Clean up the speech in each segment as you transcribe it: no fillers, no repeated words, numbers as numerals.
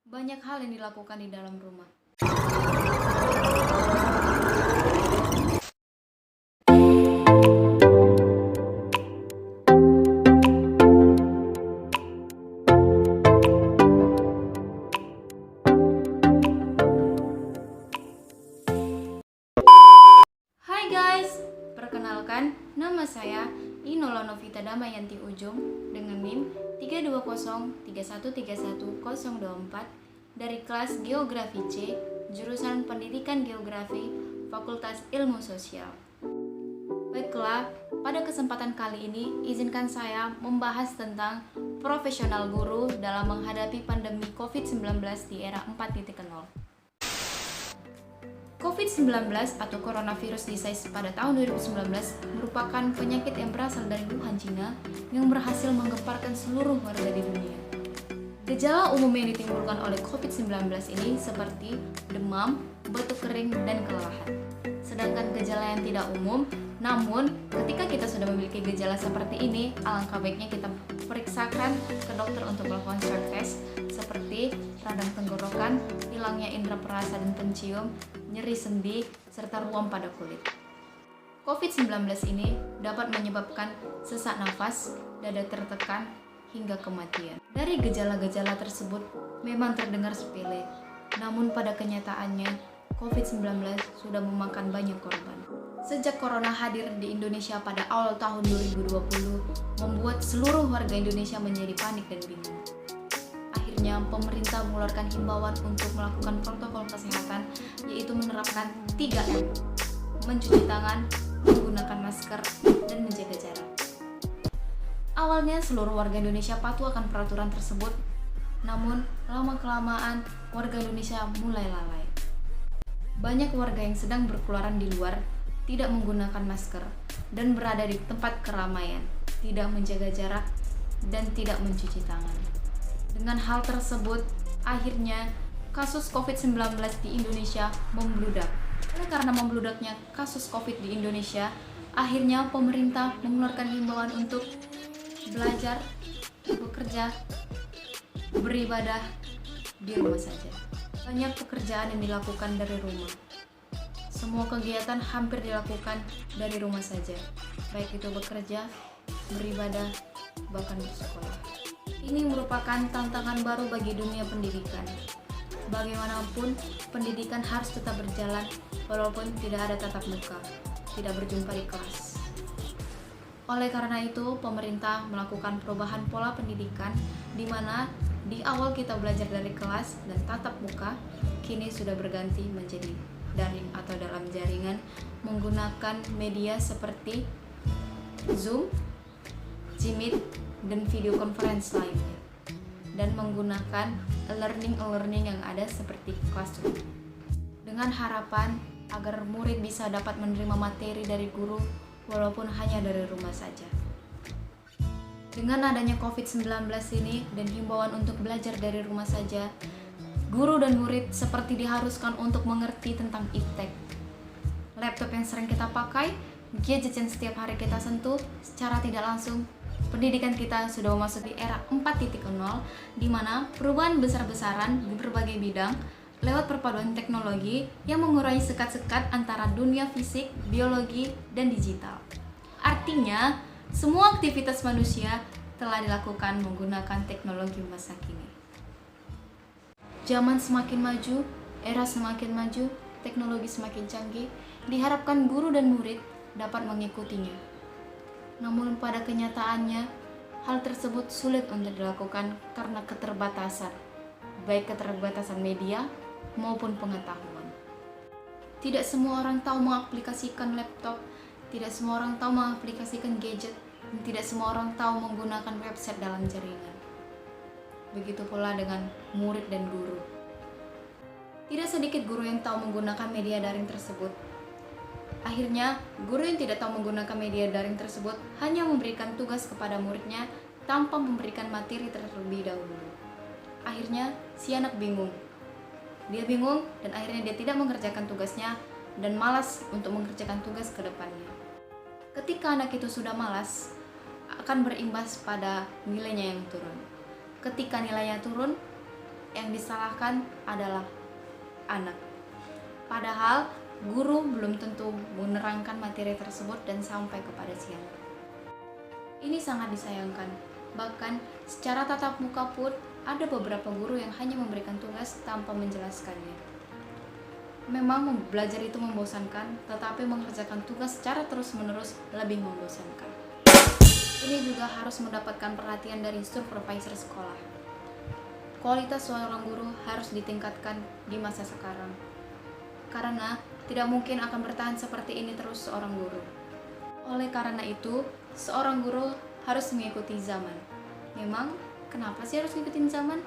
Banyak hal yang dilakukan di dalam rumah. Hai guys, perkenalkan nama saya Inola Novita Damayanti Ujung dengan NIM 32031311024 dari kelas Geografi C, jurusan Pendidikan Geografi, Fakultas Ilmu Sosial. Baiklah, pada kesempatan kali ini izinkan saya membahas tentang profesional guru dalam menghadapi pandemi COVID-19 di era 4.0. COVID-19 atau coronavirus disease pada tahun 2019 merupakan penyakit yang berasal dari Wuhan, Cina yang berhasil menggemparkan seluruh warga di dunia. Gejala umum yang ditimbulkan oleh COVID-19 ini seperti demam, batuk kering, dan kelelahan. Sedangkan gejala yang tidak umum, namun ketika kita sudah memiliki gejala seperti ini, alangkah baiknya kita periksakan ke dokter untuk melakukan swab test seperti radang tenggorokan, hilangnya indera perasa dan pencium, nyeri sendi, serta ruam pada kulit. COVID-19 ini dapat menyebabkan sesak nafas, dada tertekan, hingga kematian. Dari gejala-gejala tersebut memang terdengar sepele, namun pada kenyataannya COVID-19 sudah memakan banyak korban. Sejak corona hadir di Indonesia pada awal tahun 2020, membuat seluruh warga Indonesia menjadi panik dan bingung. Akhirnya pemerintah mengeluarkan himbauan untuk melakukan protokol kesehatan, yaitu menerapkan 3M, mencuci tangan, menggunakan masker, dan menjaga jarak. Awalnya seluruh warga Indonesia patuh akan peraturan tersebut, namun lama-kelamaan warga Indonesia mulai lalai. Banyak warga yang sedang berkeluaran di luar tidak menggunakan masker dan berada di tempat keramaian, tidak menjaga jarak, dan tidak mencuci tangan. Dengan hal tersebut, akhirnya kasus COVID-19 di Indonesia membludak. Oleh karena membludaknya kasus COVID di Indonesia, akhirnya pemerintah mengeluarkan himbauan untuk belajar, bekerja, beribadah di rumah saja. Banyak pekerjaan yang dilakukan dari rumah. Semua kegiatan hampir dilakukan dari rumah saja, baik itu bekerja, beribadah, bahkan bersekolah. Ini merupakan tantangan baru bagi dunia pendidikan. Bagaimanapun, pendidikan harus tetap berjalan walaupun tidak ada tatap muka, tidak berjumpa di kelas. Oleh karena itu, pemerintah melakukan perubahan pola pendidikan di mana di awal kita belajar dari kelas dan tatap muka, kini sudah berganti menjadi daring atau dalam jaringan menggunakan media seperti Zoom, Jmeet, dan video conference lainnya, dan menggunakan e-learning yang ada seperti Classroom, dengan harapan agar murid bisa dapat menerima materi dari guru walaupun hanya dari rumah saja. Dengan adanya COVID-19 ini dan himbauan untuk belajar dari rumah saja, guru dan murid seperti diharuskan untuk mengerti tentang iptek. Laptop yang sering kita pakai, gadget yang setiap hari kita sentuh, secara tidak langsung, pendidikan kita sudah memasuki era 4.0 di mana perubahan besar-besaran di berbagai bidang lewat perpaduan teknologi yang mengurangi sekat-sekat antara dunia fisik, biologi, dan digital. Artinya, semua aktivitas manusia telah dilakukan menggunakan teknologi masa kini. Zaman semakin maju, era semakin maju, teknologi semakin canggih, diharapkan guru dan murid dapat mengikutinya. Namun pada kenyataannya, hal tersebut sulit untuk dilakukan karena keterbatasan, baik keterbatasan media maupun pengetahuan. Tidak semua orang tahu mengaplikasikan laptop, tidak semua orang tahu mengaplikasikan gadget, dan tidak semua orang tahu menggunakan website dalam jaringan. Begitu pula dengan murid dan guru. Tidak sedikit guru yang tahu menggunakan media daring tersebut. Akhirnya, guru yang tidak tahu menggunakan media daring tersebut hanya memberikan tugas kepada muridnya tanpa memberikan materi terlebih dahulu. Akhirnya, si anak bingung. Dia bingung dan akhirnya dia tidak mengerjakan tugasnya dan malas untuk mengerjakan tugas ke depannya. Ketika anak itu sudah malas, akan berimbas pada nilainya yang turun. Ketika nilainya turun, yang disalahkan adalah anak. Padahal guru belum tentu menerangkan materi tersebut dan sampai kepada siswa. Ini sangat disayangkan. Bahkan secara tatap muka pun ada beberapa guru yang hanya memberikan tugas tanpa menjelaskannya. Memang belajar itu membosankan, tetapi mengerjakan tugas secara terus-menerus lebih membosankan. Ini juga harus mendapatkan perhatian dari supervisor sekolah. Kualitas seorang guru harus ditingkatkan di masa sekarang. Karena tidak mungkin akan bertahan seperti ini terus seorang guru. Oleh karena itu, seorang guru harus mengikuti zaman. Memang, kenapa sih harus ngikutin zaman?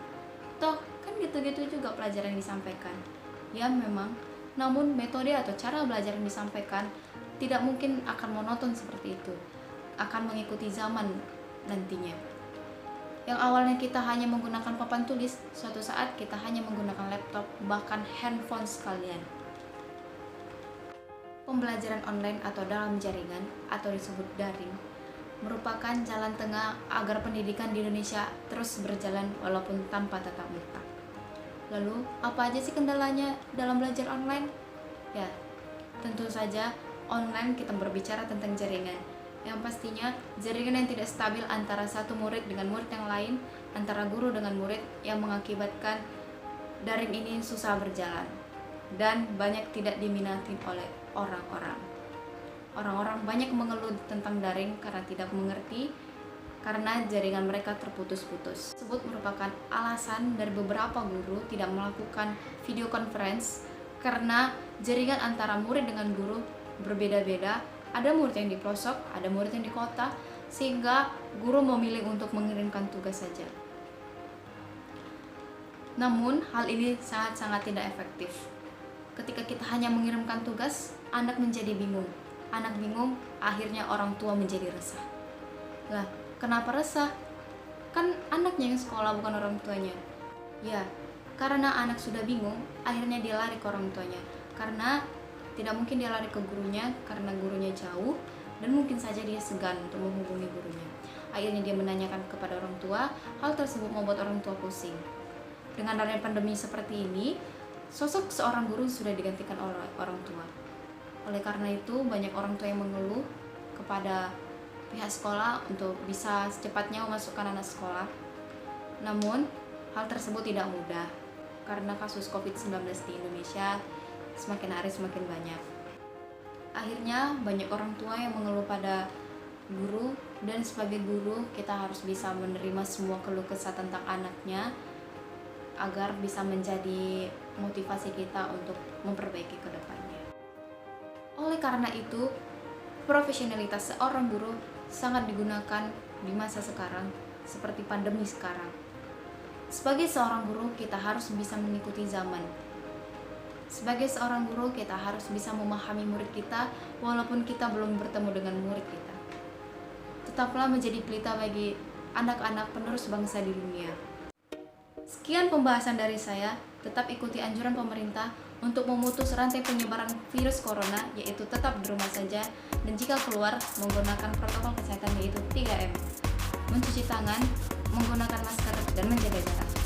Toh, kan gitu-gitu juga pelajaran yang disampaikan. Ya memang, namun metode atau cara belajar yang disampaikan tidak mungkin akan monoton seperti itu. Akan mengikuti zaman nantinya. Yang awalnya kita hanya menggunakan papan tulis, suatu saat kita hanya menggunakan laptop, bahkan handphone sekalian. Pembelajaran online atau dalam jaringan atau disebut daring merupakan jalan tengah agar pendidikan di Indonesia terus berjalan walaupun tanpa tatap muka. Lalu, apa aja sih kendalanya dalam belajar online? Ya, tentu saja online kita berbicara tentang jaringan. Yang pastinya jaringan yang tidak stabil antara satu murid dengan murid yang lain, antara guru dengan murid, yang mengakibatkan daring ini susah berjalan dan banyak tidak diminati oleh orang-orang. Orang-orang banyak mengeluh tentang daring karena tidak mengerti, karena jaringan mereka terputus-putus. Tersebut merupakan alasan dari beberapa guru tidak melakukan video conference karena jaringan antara murid dengan guru berbeda-beda. Ada murid yang di pelosok, ada murid yang di kota, sehingga guru memilih untuk mengirimkan tugas saja. Namun, hal ini sangat-sangat tidak efektif. Ketika kita hanya mengirimkan tugas, anak menjadi bingung. Anak bingung, akhirnya orang tua menjadi resah. Lah, kenapa resah? Kan anaknya yang sekolah, bukan orang tuanya. Ya, karena anak sudah bingung, akhirnya dia lari ke orang tuanya. Karena tidak mungkin dia lari ke gurunya, karena gurunya jauh, dan mungkin saja dia segan untuk menghubungi gurunya. Akhirnya dia menanyakan kepada orang tua, hal tersebut membuat orang tua pusing. Dengan adanya pandemi seperti ini, sosok seorang guru sudah digantikan oleh orang tua. Oleh karena itu, banyak orang tua yang mengeluh kepada pihak sekolah untuk bisa secepatnya memasukkan anak sekolah. Namun, hal tersebut tidak mudah karena kasus COVID-19 di Indonesia semakin hari semakin banyak. Akhirnya, banyak orang tua yang mengeluh pada guru, dan sebagai guru kita harus bisa menerima semua keluh kesah tentang anaknya agar bisa menjadi motivasi kita untuk memperbaiki ke depannya. Oleh karena itu, profesionalitas seorang guru sangat digunakan di masa sekarang, seperti pandemi sekarang. Sebagai seorang guru, kita harus bisa mengikuti zaman. Sebagai seorang guru, kita harus bisa memahami murid kita, walaupun kita belum bertemu dengan murid kita. Tetaplah menjadi pelita bagi anak-anak penerus bangsa di dunia. Sekian pembahasan dari saya, tetap ikuti anjuran pemerintah untuk memutus rantai penyebaran virus corona, yaitu tetap di rumah saja, dan jika keluar menggunakan protokol kesehatan yaitu 3M, mencuci tangan, menggunakan masker, dan menjaga jarak.